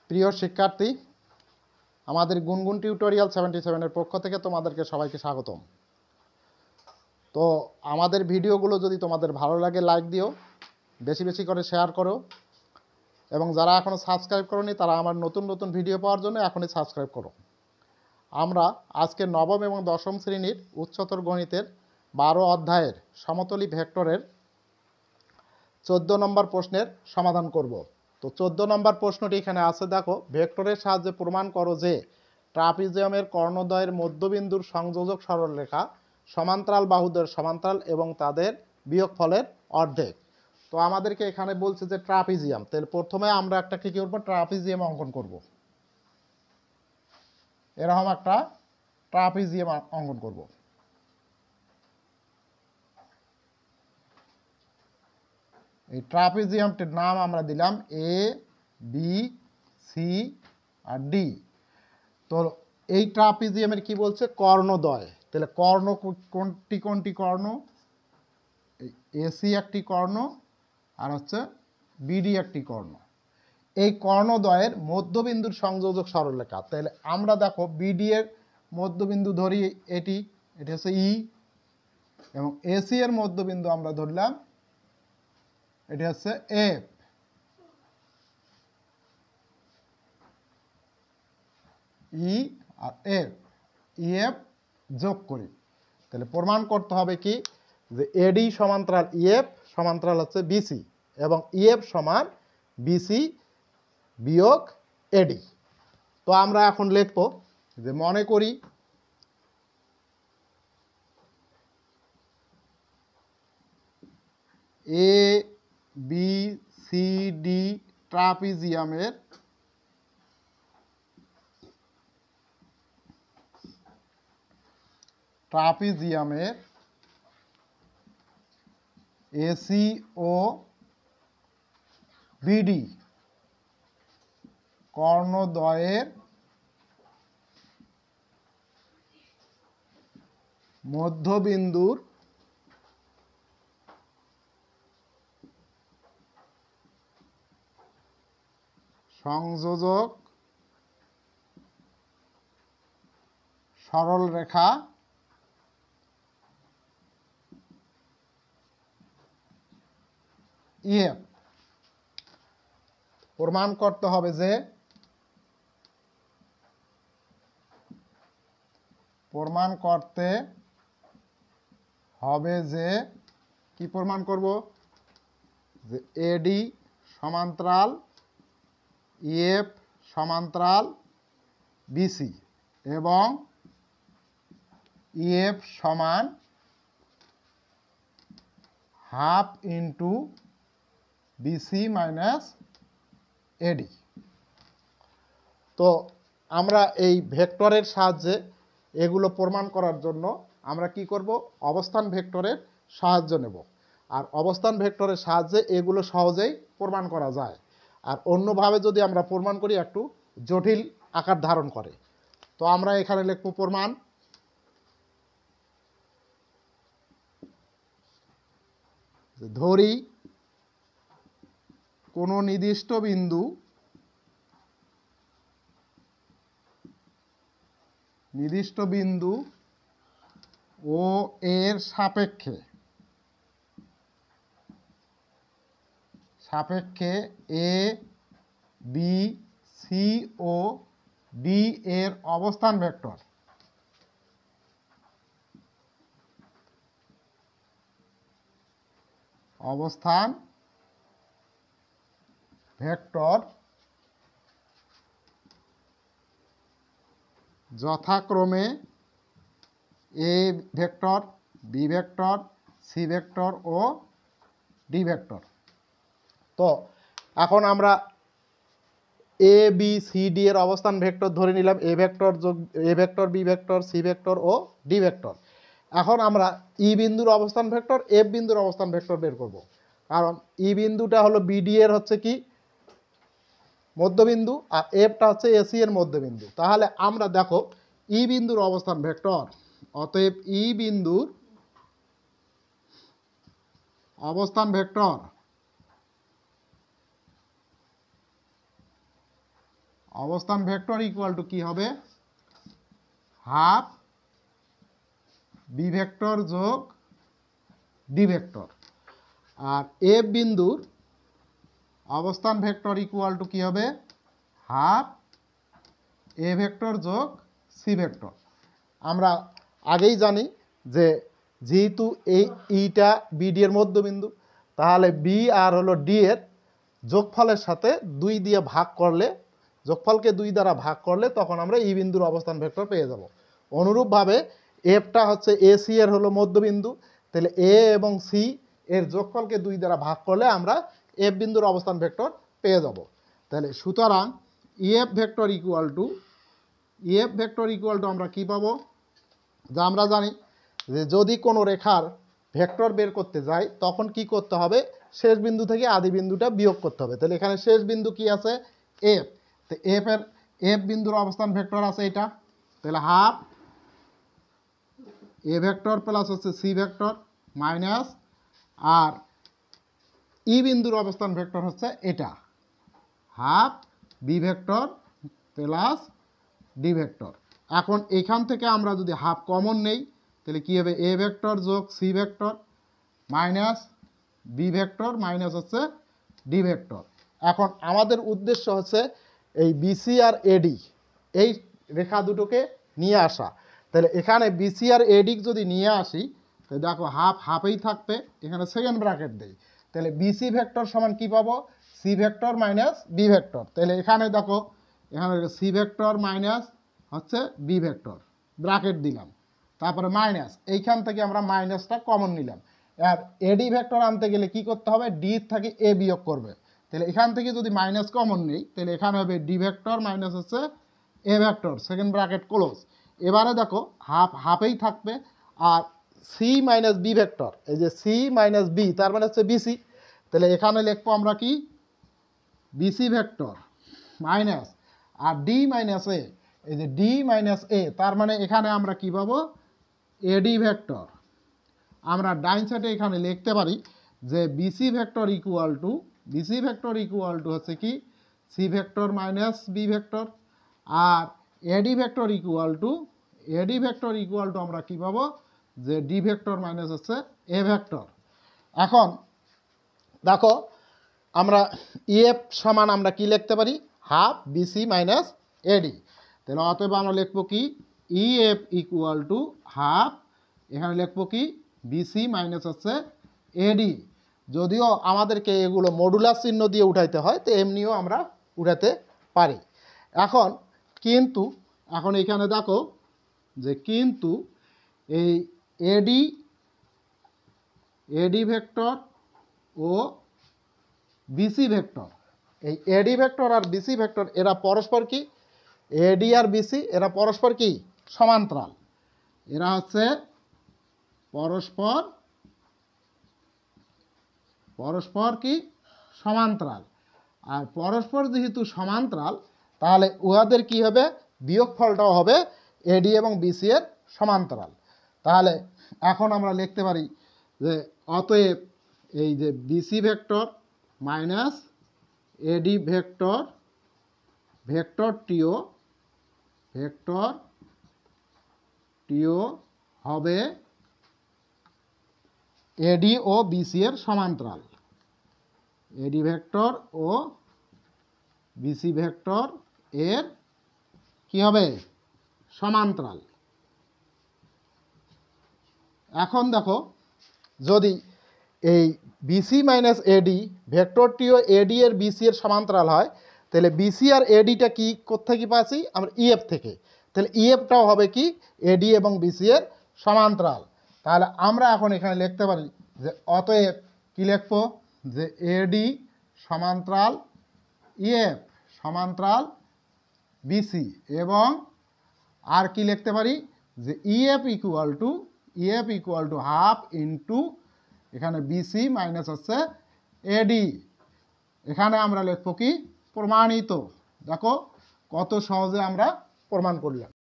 প্রিয় শিক্ষার্থী, আমাদের গুনগুন টিউটোরিয়াল 77 এর পক্ষ থেকে তোমাদেরকে সবাইকে স্বাগতম। তো আমাদের ভিডিওগুলো যদি তোমাদের ভালো লাগে লাইক দিও, বেশি বেশি করে শেয়ার করো, এবং যারা এখনও সাবস্ক্রাইব করোনি তারা আমার নতুন নতুন ভিডিও পাওয়ার জন্য এখনই সাবস্ক্রাইব করো। আমরা আজকে নবম এবং দশম শ্রেণীর উচ্চতর গণিতের 12 অধ্যায়ের সমতলী ভেক্টরের 14 নম্বর প্রশ্নের সমাধান করব। তো 14 নম্বর প্রশ্নটি এখানে আছে, দেখো, ভেক্টরের সাহায্যে প্রমাণ করো যে ট্রাপিজিয়ামের কর্ণদ্বয়ের মধ্যবিন্দুর সংযোজক সরলরেখা সমান্তরাল বাহুদের সমান্তরাল এবং তাদের বিয়োগফলের অর্ধেক। তো আমাদেরকে এখানে বলছে যে ট্রাপিজিয়াম, তাহলে প্রথমে আমরা একটা কি করব, ট্রাপিজিয়াম অঙ্কন করব। এরকম একটা ট্রাপিজিয়াম অঙ্কন করব। এই ট্রাপিজিয়ামটির নাম আমরা দিলাম এ, বি, সি আর ডি। তো এই ট্রাপিজিয়ামের কি বলছে, কর্ণদ্বয়। তাহলে কর্ণ কোনটি কোনটি কর্ণ? এসি একটি কর্ণ আর হচ্ছে বিডি একটি কর্ণ। এই কর্ণদ্বয়ের মধ্যবিন্দুর সংযোজক সরলরেখা। তাহলে আমরা দেখো বিডি এর মধ্যবিন্দু ধরি এটি হচ্ছে ই, এবং এসি এর মধ্যবিন্দু আমরা ধরলাম এটি হচ্ছে এফ। ই আর এফ, ইএফ যোগ করি। তাহলে প্রমাণ করতে হবে কি, যে এডি সমান্তরাল ইএফ সমান্তরাল হচ্ছে বিসি, এবং ইএফ সমান বিসি বিয়োগ এডি। তো আমরা এখন লিখব যে মনে করি এ বি সি ডি ট্রাপিজিয়ামের এসি ও বিডি কর্ণদ্বয়ের মধ্যবিন্দুর সংযোজক সরলরেখা ইএফ। প্রমাণ করতে হবে যে কি প্রমাণ করব, যে এডি সমান্তরাল ইএফ সমান্তরাল বিসি এবং ইএফ সমান half into BC minus AD. তো আমরা এই ভেক্টরের সাহায্যে এগুলো প্রমাণ করার জন্য আমরা কি করব, অবস্থান ভেক্টরের সাহায্য নেব। আর অবস্থান ভেক্টরের সাহায্যে এগুলো সহজেই প্রমাণ করা যায়। আর অন্যভাবে যদি আমরা প্রমাণ করি একটু জটিল আকার ধারণ করে। তো আমরা এখানে লিখব প্রমাণ। ধরি কোনো নির্দিষ্ট বিন্দু ও এর সাপেক্ষে এ বি সি ও ডি এর অবস্থান ভেক্টর যথাক্রমে A vector, B vector, C vector ও ডি ভেক্টর। তো এখন আমরা এ বি সি ডি এর অবস্থান ভেক্টর ধরে নিলাম, এ ভেক্টর যোগ A vector, B vector, C vector ও ডি ভেক্টর। এখন আমরা ই বিন্দুর অবস্থান ভেক্টর, এফ বিন্দুর অবস্থান ভেক্টর বের করব। কারণ ই বিন্দুটা হলো বিডি এর হচ্ছে কি মধ্যবিন্দু, আর এফটা হচ্ছে এসি এর মধ্যবিন্দু। তাহলে আমরা দেখো ই বিন্দুর অবস্থান ভেক্টর, অতএব ই বিন্দুর অবস্থান ভেক্টর অবস্থান ভেক্টর ইকুয়াল টু কি হবে হাফ বি ভেক্টর যোগ ডি ভেক্টর। আর এ বিন্দুর অবস্থান ভেক্টর ইকুয়াল টু কি হবে হাফ এ ভেক্টর যোগ সি ভেক্টর। আমরা আগেই জানি যে যেহেতু এই ইটা বিডি এর মধ্যবিন্দু, তাহলে বি আর হলো ডি এর যোগফলের সাথে 2 দিয়ে ভাগ করলে, যোগফলকে 2 দ্বারা ভাগ করলে তখন আমরা ই বিন্দুর অবস্থান ভেক্টর পেয়ে যাব। অনুরূপভাবে এফটা হচ্ছে এ সি এর হলো মধ্যবিন্দু, তাহলে এ এবং সি এর যোগফলকে 2 দ্বারা ভাগ করলে আমরা এফ বিন্দুর অবস্থান ভেক্টর পেয়ে যাব। তাহলে সুতরাং ইএফ ভেক্টর ইকুয়াল টু আমরা কি পাবো, যা আমরা জানি যে যদি কোনো রেখার ভেক্টর বের করতে যাই তখন কি করতে হবে, শেষ বিন্দু থেকে আদি বিন্দুটা বিয়োগ করতে হবে। তাহলে এখানে শেষ বিন্দু কি আছে এফ, তো এফ বিন্দুর অবস্থান ভেক্টর আছে এটা, তাহলে হাফ এ ভেক্টর প্লাস হচ্ছে সি ভেক্টর মাইনাস, আর ই বিন্দুর অবস্থান ভেক্টর হচ্ছে এটা half B vector plus D vector. এখন এখান থেকে আমরা যদি হাফ কমন নেই তাহলে কি হবে এ ভেক্টর যোগ C vector minus B vector minus হচ্ছে ডি ভেক্টর। এখন আমাদের উদ্দেশ্য হচ্ছে এই বিসি আর এডি এই রেখা দুটোকে নিয়ে আসা। তাহলে এখানে বিসি আর এডি যদি নিয়ে আসি তাহলে দেখো হাফ হাফেই থাকবে, এখানে সেকেন্ড ব্র্যাকেট দেই, তাহলে বিসি ভেক্টর সমান কি পাবো C vector minus B vector. তাহলে এখানে দেখো এখানে সি ভেক্টর মাইনাস হচ্ছে বি ভেক্টর ব্র্যাকেট দিলাম, তারপরে মাইনাস, এইখান থেকে আমরা মাইনাসটা কমন নিলাম। আর এডি ভেক্টর আনতে গেলে কি করতে হবে, ডি থেকে এ বিয়োগ করবে। তাহলে এখান থেকে যদি মাইনাস কমন নেই তাহলে এখানে হবে ডি ভেক্টর মাইনাস হচ্ছে এ ভেক্টর সেকেন্ড ব্র্যাকেট ক্লোজ। এবারে দেখো হাফ হাফেই থাকবে, আর সি মাইনাস বি ভেক্টর, এই যে সি মাইনাস বি তার মানে হচ্ছে বিসি, তাহলে এখানে লিখবো আমরা কি বিসি ভেক্টর মাইনাস আর ডি মাইনাস এ, এই যে ডি মাইনাস এ তার মানে এখানে আমরা কি পাবো এডি ভেক্টর। আমরা ডাইন সাইডে এখানে লিখতে পারি যে বিসি ভেক্টর ইকুয়াল টু হচ্ছে কি C vector minus B vector, আর এডি ভেক্টর ইকুয়াল টু আমরা কি পাবো যে ডি ভেক্টর মাইনাস হচ্ছে এ ভেক্টর। এখন দেখো আমরা ইএফ সমান আমরা কি লিখতে পারি হাফ বিসি মাইনাস এডি, তাহলে অতএব আমরা লিখবো কি ইএফ ইকুয়াল টু হাফ, এখানে লিখবো কি বিসি মাইনাস হচ্ছে এডি। যদিও আমাদেরকে এগুলো মডুলাস চিহ্ন দিয়ে উঠাইতে হয়, তো এমনিও আমরা উঠাতে পারি। এখন এখানে দেখো যে কিন্তু এই এডি ভেক্টর ও বিসি ভেক্টর, এই এডি ভেক্টর আর বিসি ভেক্টর এরা পরস্পর কি, এডি আর বিসি এরা পরস্পর কি সমান্তরাল, এরা হচ্ছে পরস্পর কি সমান্তরাল। আর পরস্পর যেহেতু সমান্তরাল তাহলে উহাদের কি হবে বিয়োগফলটাও হবে এডি এবং বিসি এর সমান্তরাল। তাহলে এখন আমরা লিখতে পারি যে অতএব এই যে বিসি ভেক্টর মাইনাস এডি ভেক্টরটিও হবে এডি ও বিসি এর সমান্তরাল, এডি ভেক্টর ও বিসি ভেক্টর এর কি হবে সমান্তরাল। এখন দেখো যদি এই বিসি মাইনাস এডি ভেক্টরটিও এডি এর বিসি এর সমান্তরাল হয় তাহলে বিসি আর এডিটা কি কোত্থেকে পাচ্ছি আমরা ইএফ থেকে, তাহলে ইএফটাও হবে কি এডি এবং বিসি এর সমান্তরাল। তাহলে আমরা এখন এখানে লিখতে পারি যে অতএব কি লিখবো যে এডি সমান্তরাল ইএফ সমান্তরাল বিসি, এবং আর কি লিখতে পারি যে EF equal to half into এখানে বিসি মাইনাস হচ্ছে এডি। এখানে আমরা লিখবো কি প্রমাণিত। দেখো কত সহজে আমরা প্রমাণ করলাম।